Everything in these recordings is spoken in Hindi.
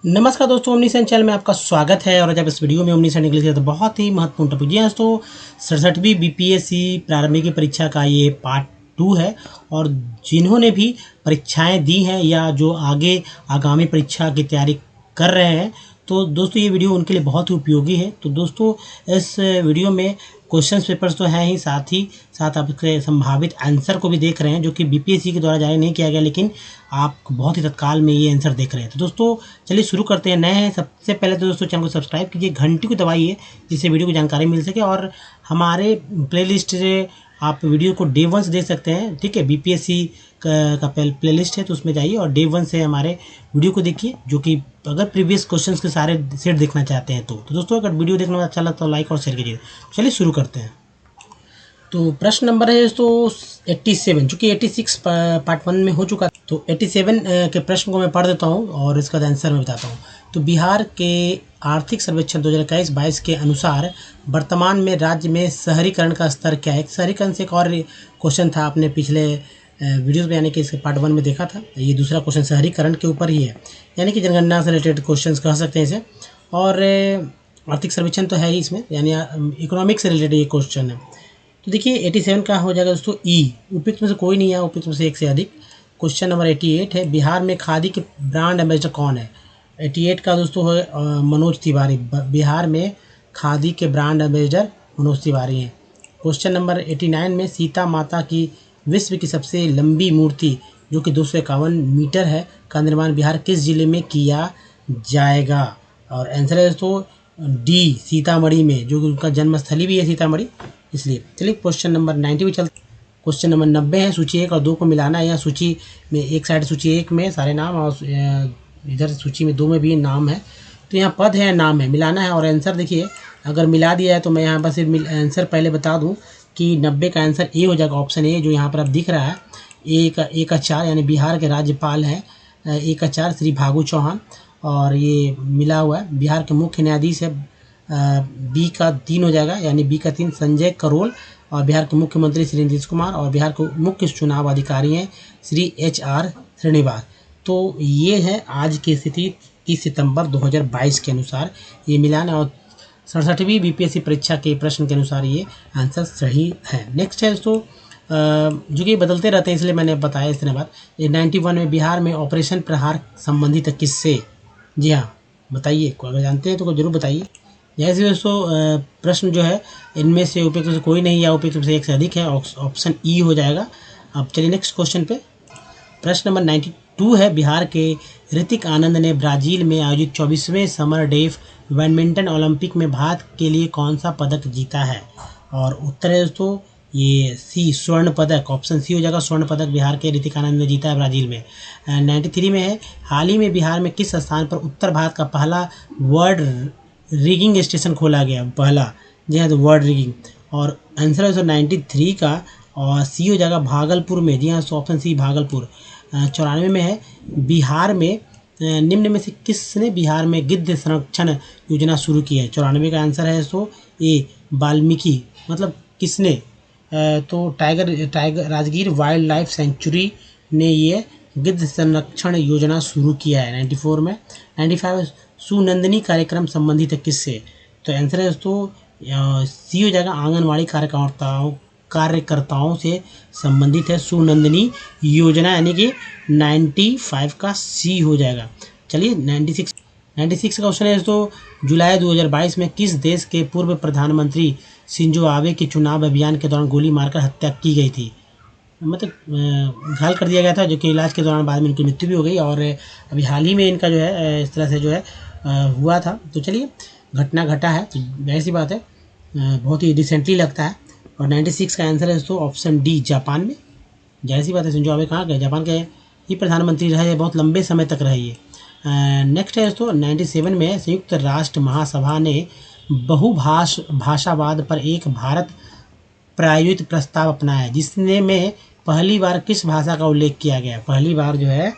नमस्कार दोस्तों, ओमनीसेंस चैनल में आपका स्वागत है। और आज आप इस वीडियो में ओमनीसेंस इंग्लिश के तो बहुत ही महत्वपूर्ण टॉपिक जी। आज तो 67वीं बीपीएससी प्रारंभिक की परीक्षा का ये पार्ट 2 है। और जिन्होंने भी परीक्षाएं दी हैं या जो आगे आगामी परीक्षा की तैयारी कर रहे हैं, तो दोस्तों ये वीडियो उनके लिए बहुत ही उपयोगी है। तो दोस्तों इस वीडियो में क्वेश्चन पेपर्स तो हैं ही साथ आप इसके संभावित आंसर को भी देख रहे हैं, जो कि बीपीएससी के द्वारा जारी नहीं किया गया, लेकिन आप बहुत ही तत्काल में ये आंसर देख रहे हैं। तो दोस्तों चलिए शुरू करते हैं। नए हैं सबसे पहले तो दोस्तों चैनल को सब्सक्राइब कीजिए, घंटी को दबाइए जिससे वीडियो की जानकारी मिल सके। और हमारे प्लेलिस्ट से आप वीडियो को डे 1 से देख सकते हैं, ठीक है। बीपीएससी का प्लेलिस्ट है तो उसमें जाइए और डे 1 से हमारे वीडियो को देखिए, जो कि अगर प्रीवियस क्वेश्चंस के सारे सेट देखना चाहते हैं तो दोस्तों अगर वीडियो देखने में अच्छा लगता है तो लाइक और शेयर कीजिए। चलिए शुरू करते हैं। तो प्रश्न नंबर है तो 87, चूँकि 86 पार्ट 1 में हो चुका, तो 87 के प्रश्न को मैं पढ़ देता हूँ और इसका आंसर मैं बताता हूँ। तो बिहार के आर्थिक सर्वेक्षण 2021-22 के अनुसार वर्तमान में राज्य में शहरीकरण का स्तर क्या है। शहरीकरण से एक और क्वेश्चन था, आपने पिछले वीडियोस में यानी कि इसके पार्ट 1 में देखा था। ये दूसरा क्वेश्चन शहरीकरण के ऊपर ही है, यानी कि जनगणना से रिलेटेड क्वेश्चन कह सकते हैं इसे। और आर्थिक सर्वेक्षण तो है ही इसमें, यानी इकोनॉमिक से रिलेटेड ये क्वेश्चन है। तो देखिए 87 का हो जाएगा दोस्तों ई। उपयुक्त में से कोई नहीं है, उपयुक्त में से एक से अधिक। क्वेश्चन नंबर 88 है, बिहार में खादी के ब्रांड एम्बेसडर कौन है। 88 का दोस्तों है मनोज तिवारी। बिहार में खादी के ब्रांड एम्बेसडर मनोज तिवारी हैं। क्वेश्चन नंबर 89 में सीता माता की विश्व की सबसे लंबी मूर्ति जो कि 251 मीटर है का निर्माण बिहार किस जिले में किया जाएगा। और आंसर है दोस्तों डी, सीतामढ़ी में, जो कि उनका जन्मस्थली भी है सीतामढ़ी, इसलिए। चलिए क्वेश्चन नंबर 90 भी चलते। क्वेश्चन नंबर 90 है, सूची 1 और 2 को मिलाना है। यहाँ सूची में एक साइड सूची 1 में सारे नाम और इधर सूची में 2 में भी नाम है, तो यहाँ पद है नाम है, मिलाना है। और आंसर देखिए अगर मिला दिया है तो मैं यहाँ बस आंसर पहले बता दूँ कि 90 का आंसर ए हो जाएगा, ऑप्शन ए, जो यहाँ पर अब दिख रहा है। ए का 4 यानी बिहार के राज्यपाल हैं ए का 4 श्री फागू चौहान, और ये मिला हुआ है। बिहार के मुख्य न्यायाधीश है बी का 3 हो जाएगा, यानी बी का 3 संजय करोल। और बिहार के मुख्यमंत्री श्री नीतीश कुमार, और बिहार के मुख्य चुनाव अधिकारी हैं श्री HR श्रीनिवास। तो ये है आज की स्थिति 30 सितंबर 2022 के अनुसार ये मिलान है। और 67वीं बीपीएससी परीक्षा के प्रश्न के अनुसार ये आंसर सही है। नेक्स्ट है दोस्तों जो कि बदलते रहते हैं, इसलिए मैंने बताया इस दिन बाद। 91 में बिहार में ऑपरेशन प्रहार संबंधित है किससे। जी हाँ बताइए, अगर जानते हैं तो जरूर बताइए। जैसे दोस्तों प्रश्न जो है इनमें से उपयुक्त से कोई नहीं या उपयुक्त से एक से अधिक है, ऑप्शन ई हो जाएगा। अब चलिए नेक्स्ट क्वेश्चन पे। प्रश्न नंबर 92 है, बिहार के ऋतिक आनंद ने ब्राजील में आयोजित 24वें समर डेफ बैडमिंटन ओलंपिक में भारत के लिए कौन सा पदक जीता है। और उत्तर है दोस्तों ये सी, स्वर्ण पदक, ऑप्शन सी हो जाएगा। स्वर्ण पदक बिहार के ऋतिक आनंद ने जीता है ब्राजील में। 93 में है, हाल ही में बिहार में किस स्थान पर उत्तर भारत का पहला वर्ल्ड रिगिंग स्टेशन खोला गया, पहला। जी हाँ, तो वर्ल्ड रिगिंग। और आंसर है 93 का, और सी हो जाएगा भागलपुर में। जी हाँ, ऑप्शन सी भागलपुर। 94 में है, बिहार में निम्न में से किसने बिहार में गिद्ध संरक्षण योजना शुरू की है। 94 का आंसर है सो ए, वाल्मीकि, मतलब किसने। तो tiger Rajgir wild life sanctuary ने ये गिद्ध संरक्षण योजना शुरू किया है 94 में। 95 सुनंदनी कार्यक्रम संबंधित है किससे। तो आंसर है दोस्तों सी हो जाएगा, आंगनवाड़ी कार्यकर्ताओं से संबंधित है सुनंदनी योजना, यानी कि 95 का सी हो जाएगा। चलिए 96 का क्वेश्चन है दोस्तों, जुलाई 2022 में किस देश के पूर्व प्रधानमंत्री शिंजो आबे की चुनाव अभियान के दौरान गोली मारकर हत्या की गई थी, मतलब घायल कर दिया गया था, जो कि इलाज के दौरान बाद में इनकी मृत्यु भी हो गई। और अभी हाल ही में इनका जो है इस तरह से जो है हुआ था। तो चलिए घटना घटा है, तो जाहिर सी बात है बहुत ही रिसेंटली लगता है। और 96 का आंसर है दोस्तों ऑप्शन डी, जापान में। जाहिर सी बात है, शिंजो आबे कहाँ गए, जापान के ही प्रधानमंत्री रहे, बहुत लंबे समय तक रहे ये। नेक्स्ट है दोस्तों 97 में संयुक्त राष्ट्र महासभा ने भाषावाद पर एक भारत प्रायोजित प्रस्ताव अपनाया, जिसने में पहली बार किस भाषा का उल्लेख किया गया। पहली बार जो है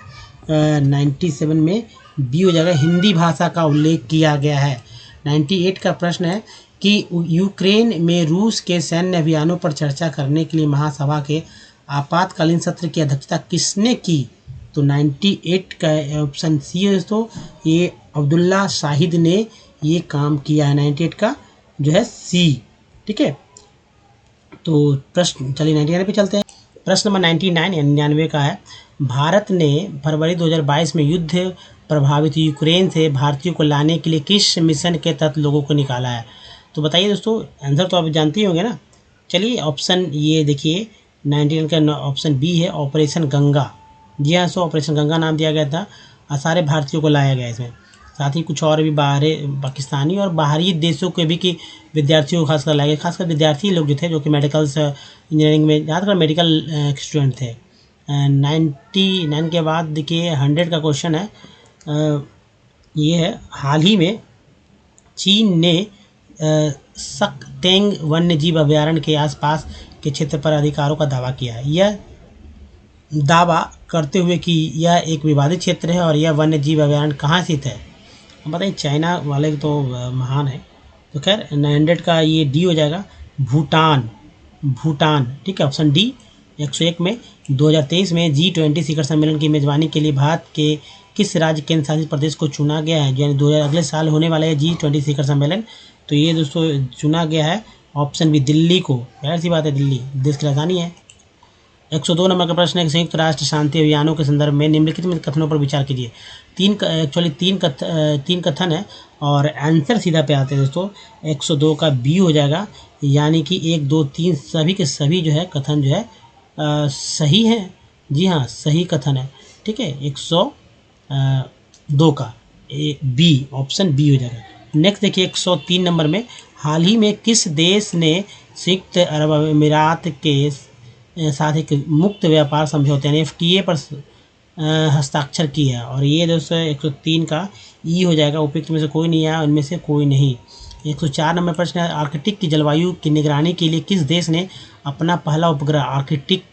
97 में बी हो जाएगा, हिंदी भाषा का उल्लेख किया गया है। 98 का प्रश्न है कि यूक्रेन में रूस के सैन्य अभियानों पर चर्चा करने के लिए महासभा के आपातकालीन सत्र की अध्यक्षता किसने की। तो 98 का ऑप्शन सी है दोस्तों, ये अब्दुल्ला शाहिद ने ये काम किया है 98 का जो है सी। ठीक है, तो प्रश्न चलिए 99 पे चलते हैं। प्रश्न नंबर 99 का है, भारत ने फरवरी 2022 में युद्ध प्रभावित यूक्रेन से भारतीयों को लाने के लिए किस मिशन के तहत लोगों को निकाला है? तो बताइए दोस्तों, आंसर तो आप जानते ही होंगे ना। चलिए ऑप्शन ये देखिए 99 का ऑप्शन बी है, ऑपरेशन गंगा। जी हाँ, ऑपरेशन गंगा नाम दिया गया था और सारे भारतीयों को लाया गया इसमें। साथ ही कुछ और भी बाहरी पाकिस्तानी और बाहरी देशों के भी कि विद्यार्थियों को खासकर लाए गए, खासकर विद्यार्थी लोग जो थे जो कि मेडिकल इंजीनियरिंग में ज़्यादातर मेडिकल स्टूडेंट थे। 99 के बाद देखिए 100 का क्वेश्चन है, ये है, हाल ही में चीन ने सकतेंग वन्य जीव अभयारण्य के आसपास के क्षेत्र पर अधिकारों का दावा किया है। यह दावा करते हुए कि यह एक विवादित क्षेत्र है और यह वन्य जीव अभयारण्य कहाँ स्थित है? हम बताइए, चाइना वाले तो महान है। तो खैर 900 का ये डी हो जाएगा, भूटान। भूटान, ठीक है, ऑप्शन डी। 101 में 2023 में G20 शिखर सम्मेलन की मेजबानी के लिए भारत के किस राज्य केंद्र शासित प्रदेश को चुना गया है? यानी 2000 अगले साल होने वाला है G20 शिखर सम्मेलन, तो ये दोस्तों चुना गया है ऑप्शन बी, दिल्ली को। जाहिर सी बात है, दिल्ली देश की राजधानी है। 102 नंबर का प्रश्न है, संयुक्त राष्ट्र शांति अभियानों के संदर्भ में निम्नलिखित में कथनों पर विचार कीजिए। तीन कथन है और आंसर सीधा पे आते हैं दोस्तों। 102 का बी हो जाएगा, यानी कि 1, 2, 3 सभी के सभी जो है कथन जो है सही है। जी हाँ, सही कथन है। ठीक है, 102 का बी, ऑप्शन बी हो जाएगा। नेक्स्ट देखिए 103 नंबर में, हाल ही में किस देश ने संयुक्त अरब अमीरात के साथ एक मुक्त व्यापार समझौते यानी FTA पर हस्ताक्षर किया है? और ये दोस्तों 103 का ई हो जाएगा, उपयुक्त में से कोई नहीं आया, उनमें से कोई नहीं। 104 नंबर प्रश्न है, आर्कटिक की जलवायु की निगरानी के लिए किस देश ने अपना पहला उपग्रह आर्कटिक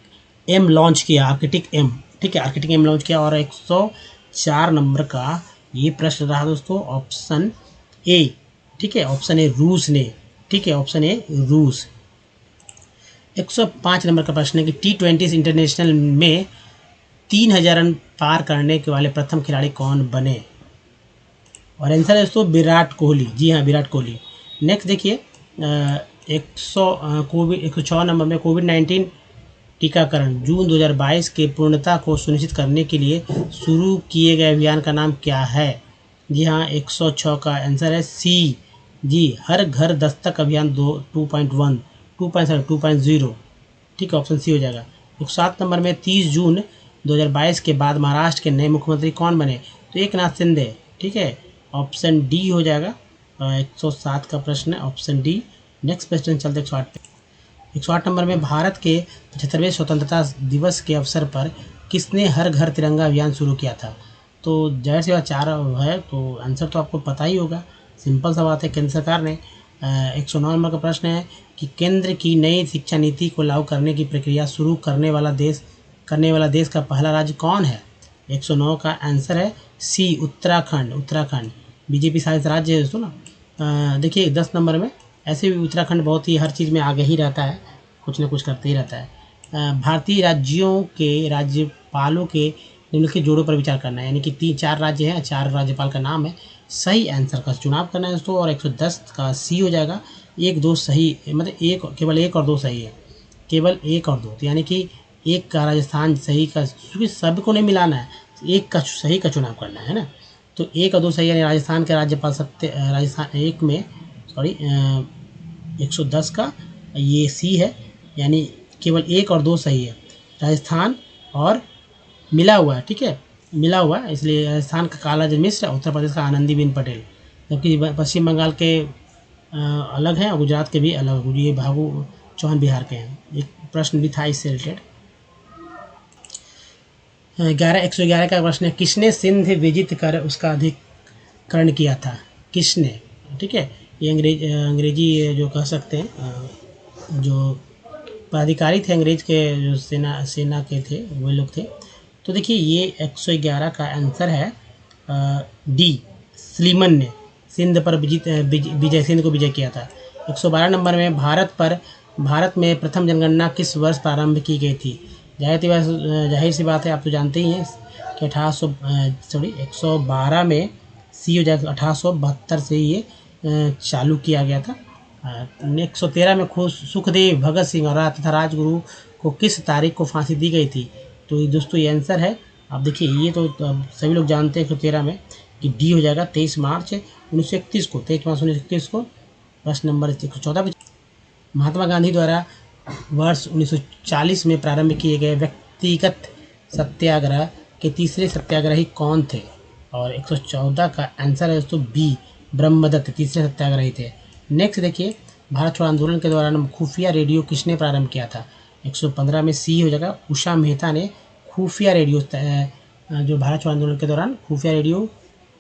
एम लॉन्च किया? आर्कटिक एम, ठीक है, आर्कटिक एम लॉन्च किया। और 104 नंबर का ये प्रश्न रहा दोस्तों, ऑप्शन ए, ठीक है, ऑप्शन ए, रूस ने। ठीक है, ऑप्शन ए, रूस। 105 नंबर का प्रश्न है कि T20 इंटरनेशनल में 3000 रन पार करने के वाले प्रथम खिलाड़ी कौन बने? और आंसर है दोस्तों विराट कोहली। जी हाँ, विराट कोहली। नेक्स्ट देखिए 106 नंबर में, कोविड-19 टीकाकरण जून 2022 के पूर्णता को सुनिश्चित करने के लिए शुरू किए गए अभियान का नाम क्या है? जी हाँ, 106 का आंसर है सी, जी, हर घर दस्तक अभियान 2.0। ठीक है, ऑप्शन सी हो जाएगा। 107 नंबर में 30 जून 2022 के बाद महाराष्ट्र के नए मुख्यमंत्री कौन बने? तो एकनाथ शिंदे। ठीक है, ऑप्शन डी हो जाएगा। 107 का प्रश्न है ऑप्शन डी। नेक्स्ट क्वेश्चन चलते 108 पे। 108 नंबर में, भारत के 75वें स्वतंत्रता दिवस के अवसर पर किसने हर घर तिरंगा अभियान शुरू किया था? तो जाहिर सी बात 4 है, तो आंसर तो आपको पता ही होगा, सिंपल सा बात है, केंद्र सरकार ने। 109 नंबर का प्रश्न है कि केंद्र की नई शिक्षा नीति को लागू करने की प्रक्रिया शुरू करने वाला देश का पहला राज्य कौन है? 109 का आंसर है सी, उत्तराखंड। उत्तराखंड बीजेपी शासित राज्य है दोस्तों ना। देखिए 10 नंबर में, ऐसे भी उत्तराखंड बहुत ही हर चीज़ में आगे ही रहता है, कुछ न कुछ करते ही रहता है। भारतीय राज्यों के राज्यपालों के निम्नलिखित जोड़ों पर विचार करना है, यानी कि 3-4 राज्य हैं, 4 राज्यपाल का नाम है, सही आंसर का चुनाव करना है दोस्तों। और 110 का सी हो जाएगा, 1, 2 सही, मतलब केवल 1 और 2 सही है, केवल 1 और 2, तो यानी कि 1 का राजस्थान सही का, क्योंकि सबको नहीं मिलाना है, 1 का सही का चुनाव करना है ना। तो 1 और 2 सही, यानी राजस्थान के राज्यपाल राजस्थान 1 में, सॉरी 110 का ये सी है, यानी केवल 1 और 2 सही है, राजस्थान और मिला हुआ है। ठीक है, मिला हुआ है, इसलिए राजस्थान का कालाज मिश्र, उत्तर प्रदेश का आनंदीबेन पटेल, जबकि पश्चिम बंगाल के अलग हैं और गुजरात के भी अलग, ये भागू चौहान बिहार के हैं। एक प्रश्न भी था इससे रिलेटेड। 111 का प्रश्न है, किसने सिंध विजित कर उसका अधिकरण किया था? किसने? ठीक है, ये अंग्रेजी जो कह सकते हैं, जो पदाधिकारी थे अंग्रेज के, जो सेना के थे, वो लोग थे। तो देखिए ये 111 का आंसर है डी, स्लीमन ने सिंध पर सिंध को विजय किया था। 112 नंबर में, भारत में प्रथम जनगणना किस वर्ष प्रारंभ की गई थी? जाहिर सी बात है, आप तो जानते ही हैं कि 112 में सी हो जाएगा। 1872 से ये चालू किया गया था। 113 में सुखदेव, भगत सिंह और तथा राजगुरु को किस तारीख को फांसी दी गई थी? तो ये दोस्तों ये आंसर है। आप देखिए ये तो सभी लोग जानते हैं 113 में कि डी हो जाएगा 23 मार्च 1931 को। 23 मार्च 1931 को। प्रश्न नंबर 114 पे महात्मा गांधी द्वारा वर्ष 1940 में प्रारंभ किए गए व्यक्तिगत सत्याग्रह के तीसरे सत्याग्रही कौन थे? और 114 का आंसर है दोस्तों बी, ब्रह्मदत्त तीसरे सत्याग्रही थे। नेक्स्ट देखिए, भारत छोड़ो आंदोलन के दौरान खुफिया रेडियो किसने प्रारंभ किया था? 115 में सी हो जाएगा, उषा मेहता ने खुफिया रेडियो जो भारत छोड़ो आंदोलन के दौरान खुफिया रेडियो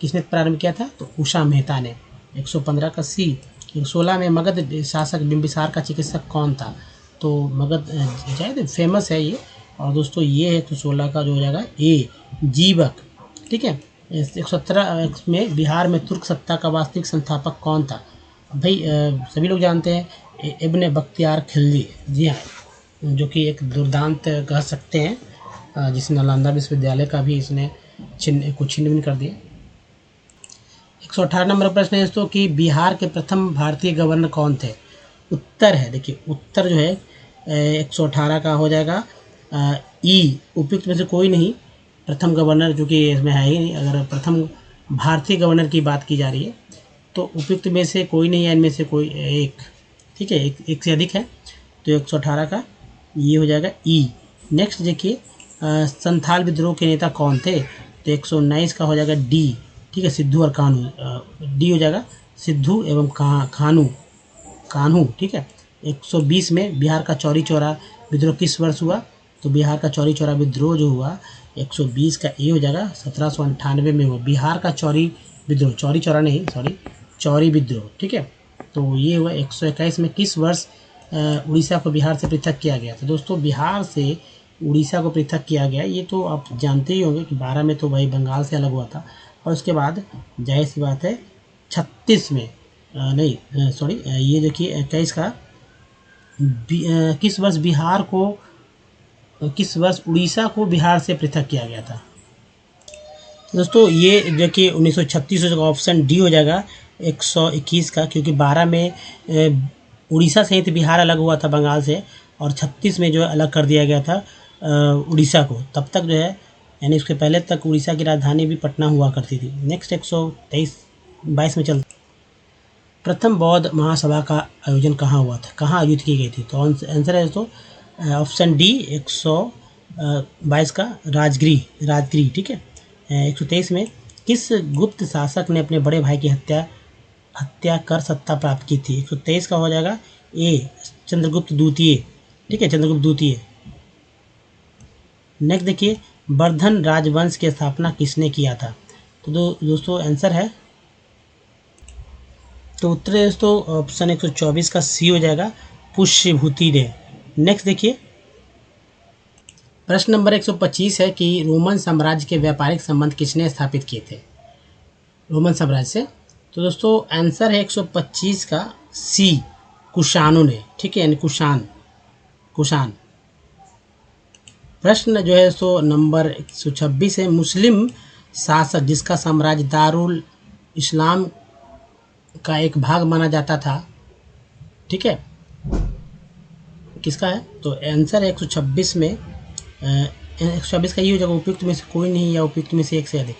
किसने प्रारंभ किया था? तो उषा मेहता ने। 115 का सी। 16 में मगध शासक बिंबिसार का चिकित्सक कौन था? तो मगध शायद फेमस है ये। और दोस्तों ये है 116 का जो हो जाएगा ए, जीवक। ठीक है। 117 में बिहार में तुर्क सत्ता का वास्तविक संस्थापक कौन था? भाई सभी लोग जानते हैं इब्ने बख्तियार खिलजी। जी हाँ, जो कि एक दुर्दांत कह सकते हैं, जिसने नालंदा विश्वविद्यालय का भी इसने छिन्न कर दिया। 118 नंबर प्रश्न है दोस्तों कि बिहार के प्रथम भारतीय गवर्नर कौन थे? उत्तर है, देखिए उत्तर जो है 118 का हो जाएगा ई, उपयुक्त में से कोई नहीं। प्रथम गवर्नर जो कि इसमें है ही नहीं। अगर प्रथम भारतीय गवर्नर की बात की जा रही है तो उपयुक्त में से कोई नहीं है, इनमें से कोई एक। ठीक है, एक से अधिक है। तो 118 का ये हो जाएगा ई। नेक्स्ट देखिए, संथाल विद्रोह के नेता कौन थे? तो 119 का हो जाएगा डी। ठीक है, सिद्धू और कान्हू। डी हो जाएगा सिद्धू एवं कान्हू। ठीक है। 120 में बिहार का चौरी चौरा विद्रोह किस वर्ष हुआ? तो बिहार का चौरी चौरा विद्रोह जो हुआ 120 का ए हो जाएगा 1798 में हुआ। बिहार का चौरी विद्रोह, चौरी चौरा नहीं, सॉरी, चौरी विद्रोह। ठीक है। तो ये हुआ 121 में किस वर्ष उड़ीसा को बिहार से पृथक किया गया? तो दोस्तों बिहार से उड़ीसा को पृथक किया गया, ये तो आप जानते ही होंगे कि 12 में तो भाई बंगाल से अलग हुआ था। और उसके बाद जाहिर सी बात है 36 में ये देखिए 21 का किस वर्ष उड़ीसा को बिहार से पृथक किया गया था? दोस्तों ये देखिए 1936 का ऑप्शन डी हो जाएगा 121 का, क्योंकि 12 में उड़ीसा सहित बिहार अलग हुआ था बंगाल से, और 36 में जो है अलग कर दिया गया था उड़ीसा को। तब तक जो है यानी उसके पहले तक उड़ीसा की राजधानी भी पटना हुआ करती थी। नेक्स्ट 122 में चलते, प्रथम बौद्ध महासभा का आयोजन कहाँ हुआ था? कहाँ आयोजित की गई थी? तो आंसर है दोस्तों ऑप्शन डी 122 का राजगृह। ठीक है। 123 में किस गुप्त शासक ने अपने बड़े भाई की हत्या कर सत्ता प्राप्त की थी? 123 का हो जाएगा ए, चंद्रगुप्त द्वितीय। ठीक है, चंद्रगुप्त द्वितीय। नेक्स्ट देखिए, वर्धन राजवंश की स्थापना किसने किया था? तो दोस्तों आंसर है, तो उत्तर है दोस्तों ऑप्शन 124 का सी हो जाएगा, पुष्यभूति ने। नेक्स्ट देखिए, प्रश्न नंबर 125 है कि रोमन साम्राज्य के व्यापारिक संबंध किसने स्थापित किए थे रोमन साम्राज्य से? तो दोस्तों आंसर है 125 का सी, कुषाणों ने। ठीक है, यानी कुषाण। प्रश्न जो है सो नंबर 126 है, मुस्लिम शासक जिसका साम्राज्य दारुल इस्लाम का एक भाग माना जाता था, ठीक है, किसका है? तो आंसर है 126 में 126 का ये हो जाएगा, उपयुक्त में से कोई नहीं या उपयुक्त में से एक से अधिक।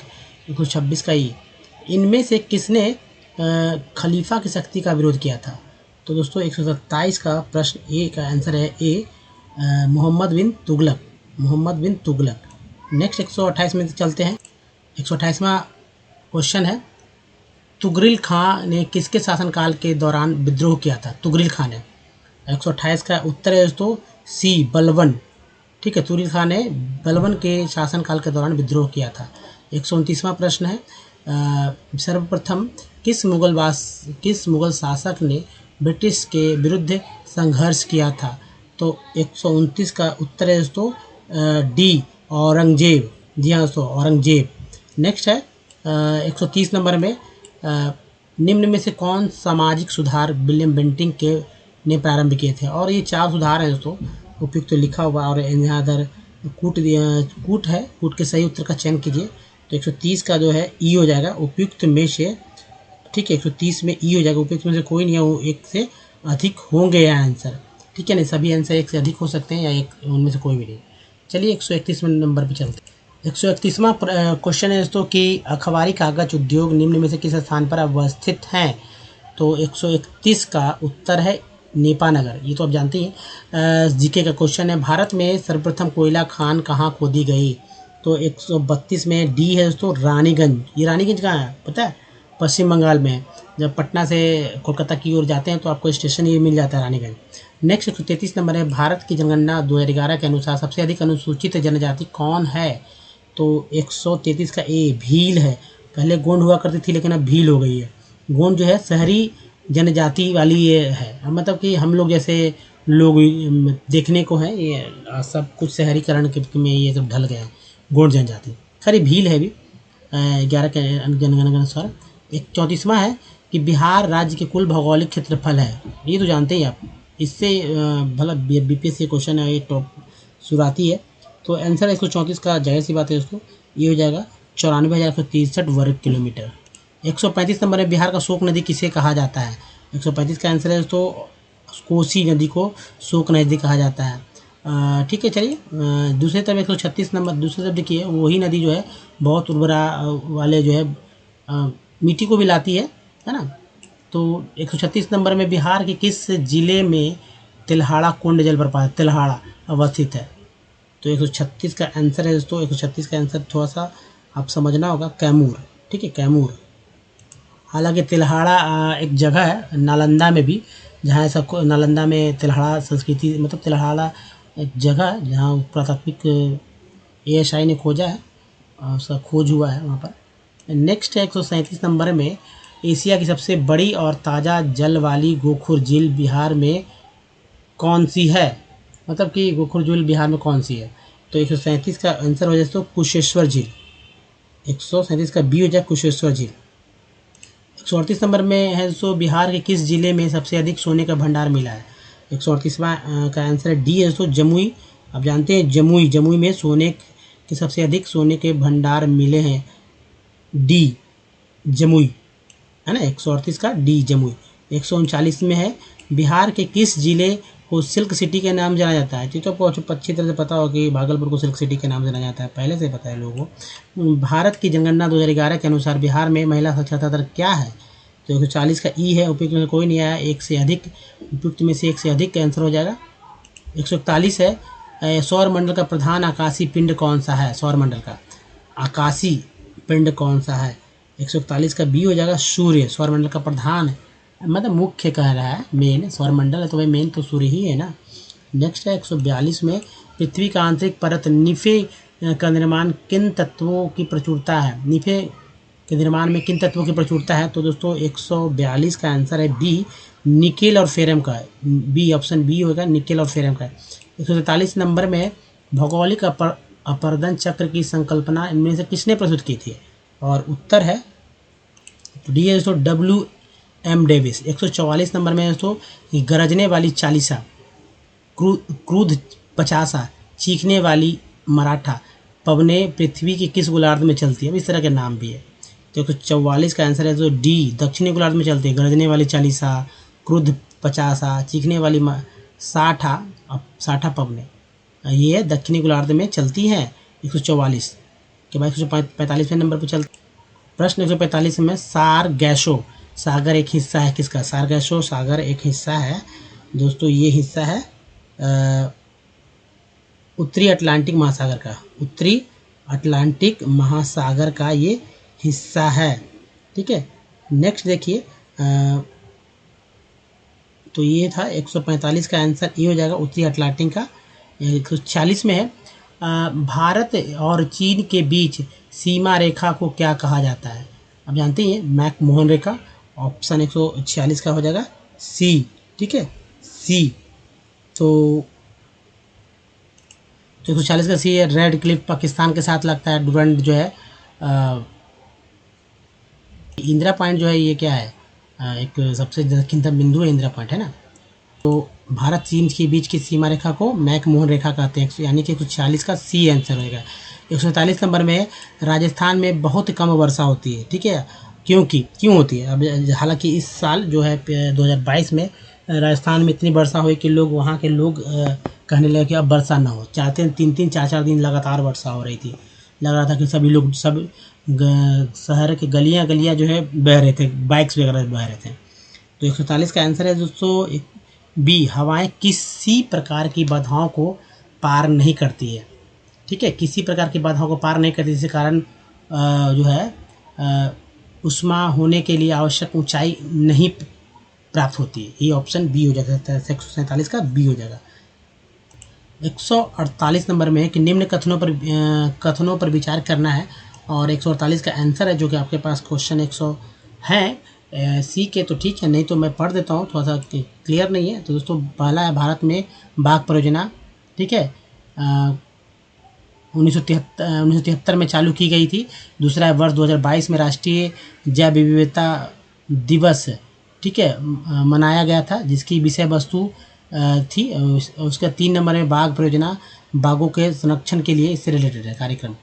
126 का ये, इनमें से किसने खलीफा की शक्ति का विरोध किया था? तो दोस्तों 127 का प्रश्न ए का आंसर है ए, मोहम्मद बिन तुगलक। नेक्स्ट 128 में चलते हैं। 128वां क्वेश्चन है, तुगरिल खां ने किसके शासनकाल के दौरान विद्रोह किया था? तुगरिल खां ने। 128 का उत्तर है दोस्तों सी, बलबन। ठीक है, तुगरिल खां ने बलबन के शासनकाल के दौरान विद्रोह किया था। 129वां प्रश्न है, सर्वप्रथम किस मुगल शासक ने ब्रिटिश के विरुद्ध संघर्ष किया था? तो 129 का उत्तर है दोस्तों डी, औरंगजेब। जी हाँ दोस्तों, औरंगजेब। नेक्स्ट है 130 नंबर में, निम्न में से कौन सामाजिक सुधार विलियम बेंटिक ने प्रारंभ किए थे? और ये 4 सुधार हैं दोस्तों, उपयुक्त तो लिखा हुआ और यहाँ इधर कूट है, कूट के सही उत्तर का चयन कीजिए। तो 130 का जो है ई हो जाएगा, उपयुक्त में से, ठीक है, 130 में ई हो जाएगा, उपयुक्त में से कोई नहीं है, वो एक से अधिक होंगे या आंसर, ठीक है, नहीं सभी आंसर एक से अधिक हो सकते हैं या एक उनमें से कोई भी नहीं। चलिए 131 नंबर पर चलते हैं। 131वां क्वेश्चन है दोस्तों कि अखबारी कागज उद्योग निम्न में से किस स्थान पर अवस्थित हैं। तो 131 का उत्तर है नेपानगर, ये तो आप जानते हैं। जीके का क्वेश्चन है, भारत में सर्वप्रथम कोयला खान कहाँ खोदी गई। तो 132 में डी है दोस्तों, रानीगंज। ये रानीगंज कहाँ है पता है, पश्चिम बंगाल में है। जब पटना से कोलकाता की ओर जाते हैं तो आपको स्टेशन ये मिल जाता है रानीगंज। नेक्स्ट 133 नंबर है, भारत की जनगणना 2011 के अनुसार सबसे अधिक अनुसूचित जनजाति कौन है। तो 133 का ए भील है। पहले गोंड हुआ करती थी लेकिन अब भील हो गई है। गोंड जो है शहरी जनजाति वाली ये है, मतलब कि हम लोग जैसे लोग देखने को है, ये सब कुछ शहरीकरण में ये सब ढल गया है, गोंड जनजाति। खैर भील है भी 11 के जनगणना के अनुसार। 134वां है कि बिहार राज्य के कुल भौगोलिक क्षेत्रफल है, ये तो जानते ही आप, इससे भला बीपीएससी क्वेश्चन है, ये टॉप शुरुआती है। तो आंसर 134 का जाहिर सी बात है दोस्तों, ये हो जाएगा 94,163 वर्ग किलोमीटर। 135 नंबर है, बिहार का शोक नदी किसे कहा जाता है। 135 का आंसर है दोस्तों, कोसी नदी को शोक नदी कहा जाता है। ठीक है, चलिए दूसरे तरफ 136 नंबर, दूसरी तरफ देखिए वही नदी जो है बहुत उर्वरा वाले जो है मिट्टी को भी लाती है ना। तो 136 नंबर में बिहार के किस जिले में तिल्हाड़ा कुंड जलप्रपात तिल्हाड़ा अवस्थित है। तो 136 का आंसर है दोस्तों, 136 का आंसर थोड़ा सा आप समझना होगा, कैमूर, ठीक है, कैमूर। हालांकि तिल्हाड़ा एक जगह है नालंदा में भी, जहाँ ऐसा नालंदा में तिल्हाड़ा संस्कृति, मतलब तिल्हाड़ा एक जगह है जहाँ पुरातात्विक ASI ने खोजा है, उसका खोज हुआ है वहाँ पर। नेक्स्ट है 137 नंबर में, एशिया की सबसे बड़ी और ताज़ा जल वाली गोखुर झील बिहार में कौन सी है, मतलब कि गोखुर झील बिहार में कौन सी है। तो 137 का आंसर हो जाए तो कुशेश्वर झील, 137 का बी हो जाए कुशेश्वर झील। 138 नंबर में है सो बिहार के किस जिले में सबसे अधिक सोने का भंडार मिला है। 138वां का आंसर है डी है, सो जमुई। आप जानते हैं जमुई में सोने के सबसे अधिक सोने के भंडार मिले हैं, डी जमुई है ना, 138 का डी जमुई। 139 में है, बिहार के किस जिले को सिल्क सिटी के नाम जाना जाता है। तो आपको अच्छी तरह से पता हो कि भागलपुर को सिल्क सिटी के नाम जाना जाता है, पहले से पता है लोगों को। भारत की जनगणना 2011 के अनुसार बिहार में महिला साक्षरता दर क्या है। तो 140 का ई है, उपयुक्त में कोई नहीं आया, एक से अधिक, उपयुक्त में से एक से अधिक का आंसर हो जाएगा। 141 है, सौर मंडल का प्रधान आकाशीय पिंड कौन सा है। सौर मंडल का आकाशीय पिंड कौन सा है। 141 का बी हो जाएगा, सूर्य। सौरमंडल का प्रधान मतलब मुख्य कह रहा है, मेन सौरमंडल है तो भाई मेन तो सूर्य ही है ना। नेक्स्ट है 142 में, पृथ्वी का आंतरिक परत निफे का निर्माण किन तत्वों की प्रचुरता है। निफे के निर्माण में किन तत्वों की प्रचुरता है। तो दोस्तों 142 का आंसर है बी, निकेल और फेरम का है, बी ऑप्शन बी होगा, निकेल और फेरम का है। 143 नंबर में, भौगोलिक अपरदन चक्र की संकल्पना इनमें से किसने प्रस्तुत की थी। और उत्तर है डी है दोस्तों, WM डेविस। 144 नंबर में दोस्तों, गरजने वाली चालीसा, क्रुद्ध पचासा, चीखने वाली मराठा पवने पृथ्वी के किस गोलार्ध में चलती है। इस तरह के नाम भी है। तो 144 का आंसर है तो डी, दक्षिणी गोलार्ध में चलती है। गरजने वाली चालीसा, क्रुद्ध पचासा, चीखने वाली साठा पवने, ये दक्षिणी गोलार्ध में चलती हैं। 144 के बाद 145वें नंबर पर चलते। प्रश्न 145 में, सारगैसो सागर एक हिस्सा है किसका। सारगैसो सागर एक हिस्सा है दोस्तों, ये हिस्सा है उत्तरी अटलांटिक महासागर का, उत्तरी अटलांटिक महासागर का ये हिस्सा है, ठीक है। नेक्स्ट देखिए, तो ये था 145 का आंसर, ये हो जाएगा उत्तरी अटलांटिक का। 146 में है, भारत और चीन के बीच सीमा रेखा को क्या कहा जाता है। अब जानते हैं मैक-मोहन रेखा, ऑप्शन 146 का हो जाएगा सी, ठीक है, सी। तो 140 का सी है। रेड क्लिफ पाकिस्तान के साथ लगता है, डुरंड जो है, इंदिरा पॉइंट जो है ये क्या है, एक सबसे दक्षिणतम बिंदु है इंदिरा पॉइंट, है ना। तो भारत चीन के बीच की सीमा रेखा को मैकमोहन रेखा कहते हैं, यानी कि 140 का सी आंसर होगा। 147 नंबर में राजस्थान में बहुत कम वर्षा होती है, ठीक है, क्यों होती है। अब हालांकि इस साल जो है 2022 में राजस्थान में इतनी वर्षा हुई कि वहाँ के लोग कहने लगे कि अब वर्षा ना हो, चाहते हैं 3-3 4-4 दिन लगातार वर्षा हो रही थी। लग रहा था कि सभी लोग शहर के गलियां जो है बह रहे थे, बाइक्स वगैरह बह रहे थे। तो 147 का आंसर है दोस्तों बी, हवाएं किसी प्रकार की बाधाओं को पार नहीं करती है, ठीक है, किसी प्रकार की बाधाओं को पार नहीं करती, जिसके कारण जो है उष्मा होने के लिए आवश्यक ऊंचाई नहीं प्राप्त होती है। ये ऑप्शन बी हो जाएगा, 147 का बी हो जाएगा। 148 नंबर में है कि निम्न कथनों पर विचार करना है, और 148 का आंसर है जो कि आपके पास क्वेश्चन 100 है सी के, तो ठीक है, नहीं तो मैं पढ़ देता हूँ, थोड़ा सा क्लियर नहीं है। तो दोस्तों पहला है भारत में बाघ परियोजना, ठीक है, 1973 में चालू की गई थी। दूसरा है वर्ष 2022 में राष्ट्रीय जैव विविधता दिवस, ठीक है, मनाया गया था, जिसकी विषय वस्तु थी। उसका 3 नंबर में बाघ परियोजना, बाघों के संरक्षण के लिए इससे रिलेटेड है कार्यक्रम।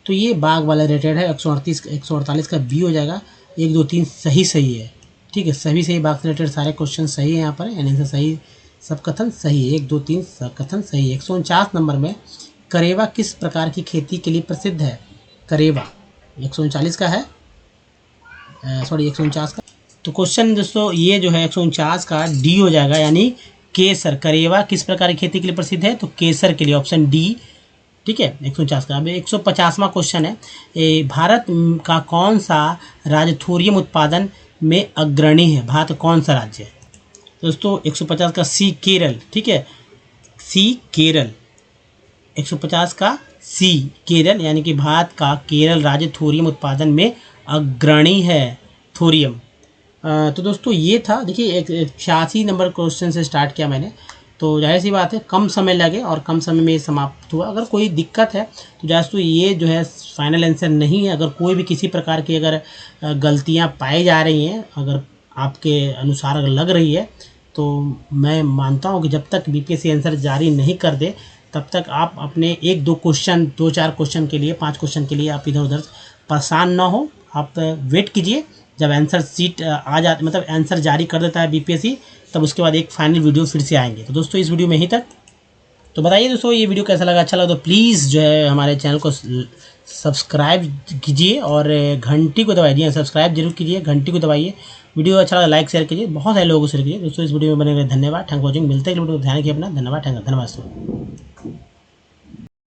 तो ये बाघ वाला रिलेटेड है। 148 का बी हो जाएगा। 1 2 3 सही है, ठीक है, सभी सही, बाघ से रिलेटेड सारे क्वेश्चन सही है यहाँ पर, यानी से सही सब कथन सही है। 1 2 3 सब कथन सही है। 149 नंबर में करेवा किस प्रकार की खेती के लिए प्रसिद्ध है? करेवा 139 का है, सॉरी 149 का। तो क्वेश्चन दोस्तों ये जो है 149 का डी हो जाएगा, यानी केसर। करेवा किस प्रकार की खेती के लिए प्रसिद्ध है? तो केसर के लिए, ऑप्शन डी, ठीक है, 149 का। अब 150वां क्वेश्चन है, भारत का कौन सा राज्य थोरियम उत्पादन में अग्रणी है? भारत कौन सा राज्य है? दोस्तों 150 का सी, केरल, ठीक है, सी केरल। 150 का सी केरल, यानी कि भारत का केरल राज्य थोरियम उत्पादन में अग्रणी है, थोरियम। तो दोस्तों ये था, देखिए 86 नंबर क्वेश्चन से स्टार्ट किया मैंने, तो जाहिर सी बात है कम समय लगे और कम समय में ये समाप्त हुआ। अगर कोई दिक्कत है तो दोस्तों ये जो है फाइनल आंसर नहीं है। अगर कोई भी किसी प्रकार की अगर गलतियां पाई जा रही हैं, अगर आपके अनुसार अगर लग रही है, तो मैं मानता हूं कि जब तक बीपीएससी आंसर जारी नहीं कर दे तब तक आप अपने 1-2 क्वेश्चन, 2-4 क्वेश्चन के लिए, 5 क्वेश्चन के लिए आप इधर उधर परेशान ना हो। आप वेट कीजिए, जब आंसर सीट आ जाती, मतलब आंसर जारी कर देता है बीपीएससी, तब उसके बाद एक फाइनल वीडियो फिर से आएंगे। तो दोस्तों इस वीडियो में यहीं तक। तो बताइए दोस्तों ये वीडियो कैसा लगा। अच्छा लगा तो प्लीज़ जो है हमारे चैनल को सब्सक्राइब कीजिए और घंटी को दबाइए, सब्सक्राइब जरूर कीजिए, घंटी को दबाइए। वीडियो अच्छा लगा लाइक शेयर कीजिए, बहुत सारे लोगों को शेयर कीजिए। दोस्तों इस वीडियो में बने रहे, धन्यवाद, थैंक वॉचिंग। मिलते हैं वीडियो को, ध्यान रखिए अपना, धन्यवाद, धन्यवाद दोस्तों।